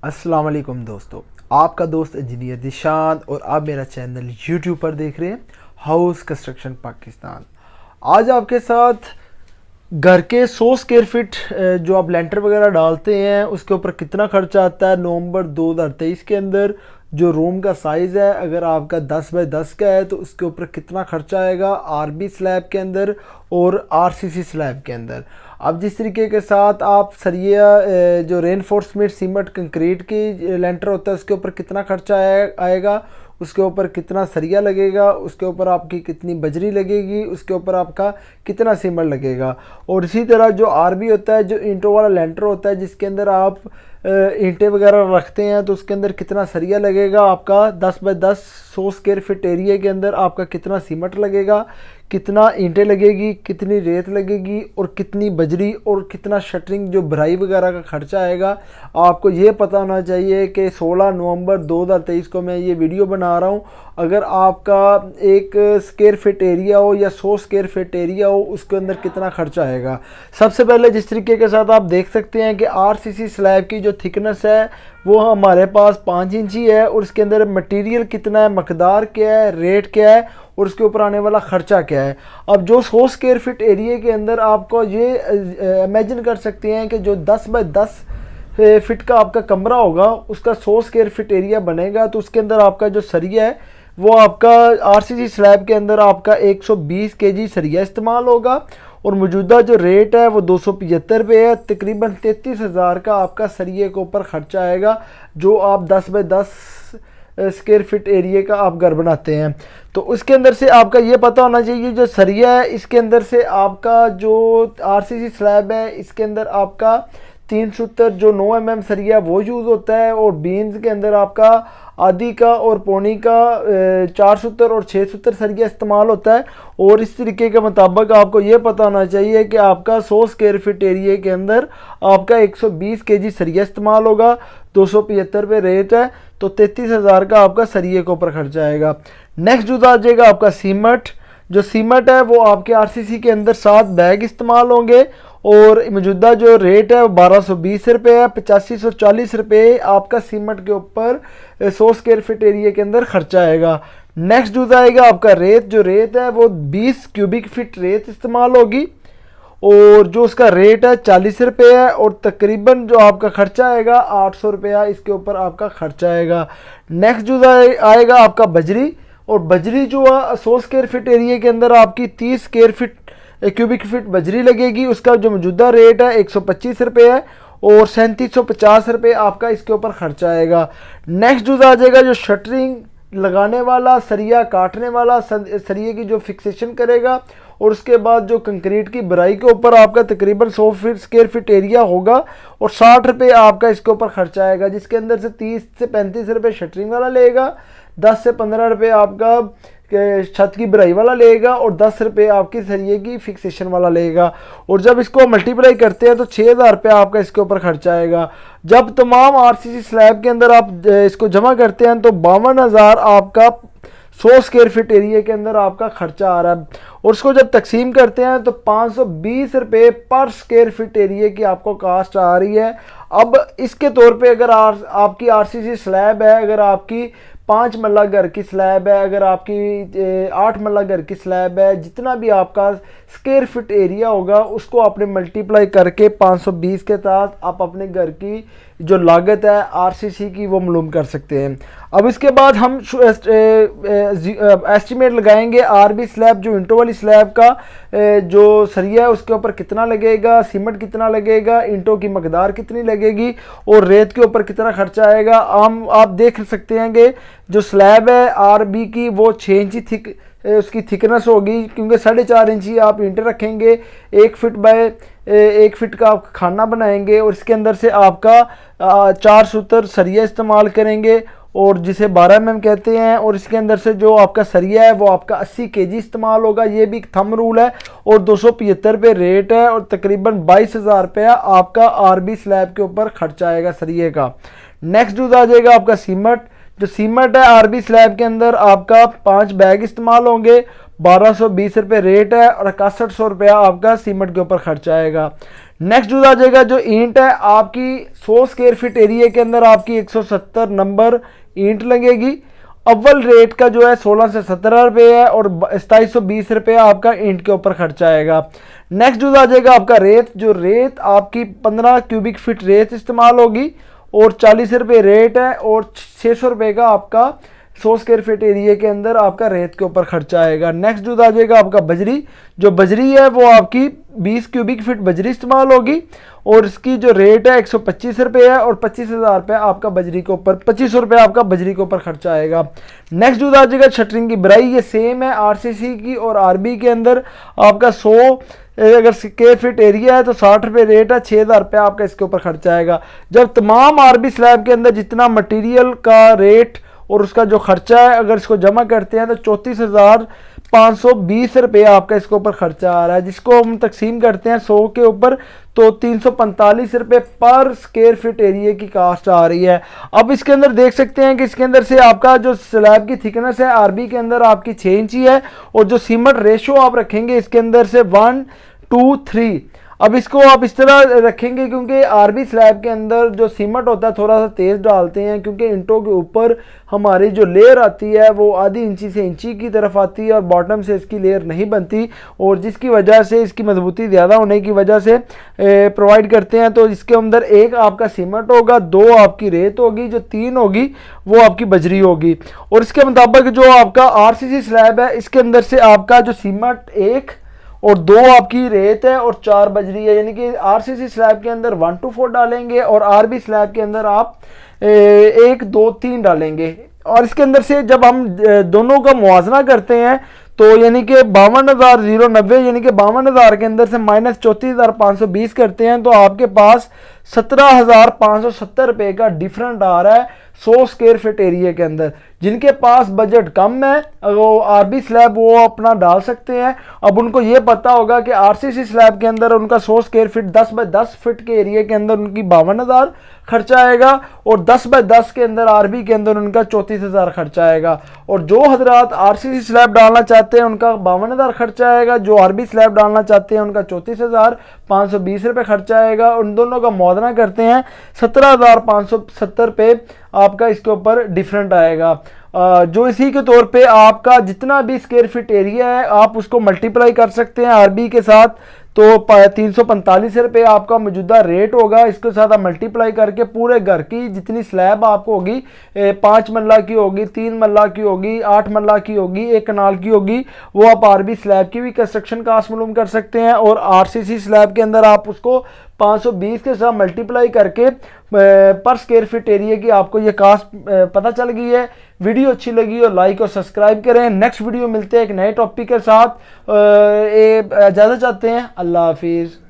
अस्सलाम वालेकुम दोस्तों, आपका दोस्त इंजीनियर दिशांत और आप मेरा चैनल यूट्यूब पर देख रहे हैं हाउस कंस्ट्रक्शन पाकिस्तान। आज आपके साथ घर के 100 स्क्वायर फीट जो आप लेंटर वगैरह डालते हैं उसके ऊपर कितना खर्चा आता है। नवंबर 2023 के अंदर जो रूम का साइज़ है, अगर आपका 10 बाय 10 का है तो उसके ऊपर कितना खर्चा आएगा आरबी स्लैब के अंदर और आरसीसी स्लैब के अंदर। अब जिस तरीके के साथ आप सरिया जो रेनफोर्समेंट सीमेंट कंक्रीट की लेंटर होता है उसके ऊपर कितना खर्चा आएगा, उसके ऊपर कितना सरिया लगेगा, उसके ऊपर आपकी कितनी बजरी लगेगी, उसके ऊपर आपका कितना सीमेंट लगेगा। और इसी तरह जो आरबी होता है, जो ईंटों वाला लेंटर होता है जिसके अंदर आप ईंटें वगैरह रखते हैं, तो उसके अंदर कितना सरिया लगेगा आपका 10 बाय 10 100 स्क्वायर फीट एरिया के अंदर आपका कितना सीमेंट लगेगा, कितना ईंटें लगेगी, कितनी रेत लगेगी और कितनी बजरी और कितना शटरिंग जो भराई वगैरह का खर्चा आएगा। आपको ये पता होना चाहिए कि 16 नवंबर 2023 को मैं ये वीडियो बना रहा हूँ। अगर आपका 1 स्क्वायर फीट एरिया हो या 100 स्क्वायर फीट एरिया हो, उसके अंदर कितना खर्चा आएगा। सबसे पहले जिस तरीके के साथ आप देख सकते हैं कि आरसीसी स्लैब की जो थिकनेस है वो हमारे पास 5 इंची है और इसके अंदर मटेरियल कितना है, मकदार क्या है, रेट क्या है और उसके ऊपर आने वाला ख़र्चा क्या है। अब जो 100 स्क्वायर फीट एरिया के अंदर आपको ये इमेजिन कर सकते हैं कि जो 10 बाय 10 फिट का आपका कमरा होगा उसका 100 स्क्वायर फीट एरिया बनेगा, तो उसके अंदर आपका जो सरिया है वो आपका आरसीसी स्लैब के अंदर आपका 120 केजी सरिया इस्तेमाल होगा और मौजूदा जो रेट है वो 275 रुपये है। तकरीबन 33,000 का आपका सरिये के ऊपर ख़र्चा आएगा जो आप 10 बाय 10 स्क्वायर फीट एरिया का आप घर बनाते हैं। तो उसके अंदर से आपका ये पता होना चाहिए जो सरिया है इसके अंदर से आपका जो आरसीसी स्लैब है इसके अंदर आपका 3 सूत्र जो 9 mm सरिया वो यूज़ होता है और बीन्स के अंदर आपका आधी का और पौनी का 4 सूत्र और 6 सूत्र सरिया इस्तेमाल होता है। और इस तरीके के मुताबिक आपको ये पता होना चाहिए कि आपका 100 स्क्वायर फीट एरिया के अंदर आपका 120 केजी सरिया इस्तेमाल होगा। 275 रुपये रेट है, तो 33,000 का आपका सरिये के ऊपर खर्चा आएगा। नेक्स्ट जो आ जाएगा आपका सीमेंट। जो सीमेंट है वो आपके आरसीसी के अंदर 7 बैग इस्तेमाल होंगे और मौजूदा जो रेट है वो 1220 रुपये है। 8540 रुपये आपका सीमेंट के ऊपर 100 स्क्वायर फीट एरिया के अंदर खर्चा आएगा। नेक्स्ट जो आएगा आपका रेत। जो रेत है वो 20 क्यूबिक फीट रेत इस्तेमाल होगी और जो उसका रेट है 40 रुपये है और तकरीबन जो आपका खर्चा आएगा 800 रुपया इसके ऊपर आपका खर्चा आएगा। नेक्स्ट जो आएगा आपका बजरी। और बजरी जो है 100 स्क्वायर फीट एरिया के अंदर आपकी 30 स्क्वायर फीट क्यूबिक फीट बजरी लगेगी। उसका जो मौजूदा रेट है 125 रुपये है और 3750 रुपये आपका इसके ऊपर खर्चा आएगा। नेक्स्ट जो आ जाएगा जो शटरिंग लगाने वाला, सरिया काटने वाला, सरिये की जो फिक्सेशन करेगा और उसके बाद जो कंक्रीट की भराई के ऊपर आपका तकरीबन 100 स्क्वायर फीट एरिया होगा और 60 रुपये आपका इसके ऊपर खर्चा आएगा, जिसके अंदर से 30 से 35 रुपये शटरिंग वाला लेगा, 10 से 15 रुपये आपका छत की भराई वाला लेगा और 10 रुपये आपकी सरिये की फिक्सेशन वाला लेगा। और जब इसको मल्टीप्लाई करते हैं तो 6,000 रुपये आपका इसके ऊपर खर्चा आएगा। जब तमाम आरसीसी स्लैब के अंदर आप इसको जमा करते हैं तो 52,000 आपका 100 स्क्वायर फीट एरिया के अंदर आपका खर्चा आ रहा है। और उसको जब तकसीम करते हैं तो 520 रुपये पर स्क्वायर फीट एरिया की आपको कास्ट आ रही है। अब इसके तौर पे अगर आपकी आरसीसी स्लैब है, अगर आपकी 5 मरला घर की स्लैब है, अगर आपकी 8 मरला घर की स्लैब है, जितना भी आपका स्क्वायर फीट एरिया होगा उसको आपने मल्टीप्लाई करके 520 के साथ आप अपने घर की जो लागत है आरसीसी की वो मालूम कर सकते हैं। अब इसके बाद हम एस्टिमेट लगाएंगे आरबी स्लैब जो इंटो वाली स्लैब का जो सरिया है उसके ऊपर कितना लगेगा, सीमेंट कितना लगेगा, इंटों की मकदार कितनी लगेगी और रेत के ऊपर कितना खर्चा आएगा। आप देख सकते हैं कि जो स्लैब है आरबी की वो 6 इंची थिक उसकी थिकनेस होगी, क्योंकि 4.5 इंची आप ईंटें रखेंगे, 1 फीट बाय 1 फीट का आप खाना बनाएंगे और इसके अंदर से आपका 4 सूत्र सरिया इस्तेमाल करेंगे और जिसे 12 mm कहते हैं। और इसके अंदर से जो आपका सरिया है वो आपका 80 केजी इस्तेमाल होगा, ये भी थंब रूल है और 275 रुपये रेट है और तकरीबन 22,000 रुपया आपका आरबी स्लैब के ऊपर खर्चा आएगा सरिये का। नेक्स्ट जो आ जाएगा आपका सीमेंट। जो सीमेंट है आरबी स्लैब के अंदर आपका 5 बैग इस्तेमाल होंगे, 1220 रुपये रेट है और 6100 रुपया आपका सीमेंट के ऊपर खर्चा आएगा। नेक्स्ट जो आ जाएगा जो ईंट है आपकी 100 स्क्वायर फीट एरिया के अंदर आपकी 170 नंबर ईंट लगेगी। अव्वल रेट का जो है 16 से 17 रुपये है और 2720 रुपये आपका ईंट के ऊपर खर्चा आएगा। नेक्स्ट जो आ जाएगा आपका रेत, जो रेत आपकी 15 क्यूबिक फीट रेत इस्तेमाल होगी और 40 रुपये रेट है और 600 रुपये का आपका 100 स्क्वायर फीट एरिया के अंदर आपका रेत के ऊपर खर्चा आएगा। नेक्स्ट जो आ जाएगा आपका बजरी, जो बजरी है वो आपकी 20 क्यूबिक फीट बजरी इस्तेमाल होगी और इसकी जो रेट है 125 रुपये है और 25,000 रुपये आपका बजरी के ऊपर 2500 रुपये आपका बजरी के ऊपर खर्चा आएगा। नेक्स्ट जो आ जाएगा शटरिंग की बराई, ये सेम है आरसीसी की और आरबी के अंदर आपका 100 अगर स्क्वायर फीट एरिया है तो 60 रुपये रेट है, 6,000 रुपये आपका इसके ऊपर खर्चा आएगा। जब तमाम आरबी स्लैब के अंदर जितना मटेरियल का रेट और उसका जो खर्चा है अगर इसको जमा करते हैं तो 34,520 रुपये आपका इसके ऊपर खर्चा आ रहा है, जिसको हम तकसीम करते हैं 100 के ऊपर तो 345 रुपये पर स्क्वायर फीट एरिया की कास्ट आ रही है। अब इसके अंदर देख सकते हैं कि इसके अंदर से आपका जो स्लैब की थिकनेस है आरबी के अंदर आपकी 6 इंची है और जो सीमेंट रेशो आप रखेंगे इसके अंदर से 1:3। अब इसको आप इस तरह रखेंगे क्योंकि आरबी स्लैब के अंदर जो सीमेंट होता है थोड़ा सा तेज़ डालते हैं क्योंकि इंटों के ऊपर हमारी जो लेयर आती है वो आधी इंची से इंची की तरफ आती है और बॉटम से इसकी लेयर नहीं बनती और जिसकी वजह से इसकी मजबूती ज़्यादा होने की वजह से प्रोवाइड करते हैं। तो इसके अंदर एक आपका सीमेंट होगा, 2 आपकी रेत होगी, जो 3 होगी वो आपकी बजरी होगी और इसके मुताबिक जो आपका आरसीसी स्लैब है इसके अंदर से आपका जो सीमेंट 1 और 2 आपकी रेत है और 4 बजरी है, यानी कि आरसीसी स्लैब के अंदर 1:4 डालेंगे और आरबी स्लैब के अंदर आप 1, 2, 3 डालेंगे। और इसके अंदर से जब हम दोनों का मुआवजा करते हैं तो यानी कि 52,090 यानी कि 52,000 के अंदर से माइनस 34,520 करते हैं तो आपके पास 17,570 रुपये का डिफरेंट आ रहा है 100 स्क्वायर फीट एरिया के अंदर। जिनके पास बजट कम है वो आरबी स्लैब वो अपना डाल सकते हैं। अब उनको ये पता होगा कि आरसीसी स्लैब के अंदर उनका 100 स्क्वायर फीट 10 बाय 10 फीट के एरिया के अंदर उनकी 52,000 खर्चा आएगा और 10 बाय 10 के अंदर आरबी के अंदर उनका 34,000 खर्चा आएगा। और जो हजरात आरसीसी स्लैब डालना चाहते हैं उनका 52,000 खर्चा आएगा, जो आरबी स्लैब डालना चाहते हैं उनका 34,520 रुपये खर्चा आएगा। उन दोनों का मौदना करते हैं 17,570 रुपये आपका इसके ऊपर डिफरेंट आएगा। जो इसी के तौर पे आपका जितना भी स्क्वायर फीट एरिया है आप उसको मल्टीप्लाई कर सकते हैं आरबी के साथ तो 345 रुपये आपका मौजूदा रेट होगा। इसके साथ आप मल्टीप्लाई करके पूरे घर की जितनी स्लैब आपको होगी 5 मरला की होगी, 3 मरला की होगी, 8 मरला की होगी, 1 कनाल की होगी, वो आप आरबी स्लैब की भी कंस्ट्रक्शन कास्ट मालूम कर सकते हैं। और आरसीसी स्लैब के अंदर आप उसको 520 के साथ मल्टीप्लाई करके पर स्क्वायर फीट एरिया की आपको ये कास्ट पता चल गई है। वीडियो अच्छी लगी और लाइक और सब्सक्राइब करें। नेक्स्ट वीडियो मिलते हैं एक नए टॉपिक के साथ। इजाज़त चाहते हैं। अल्लाह हाफिज़।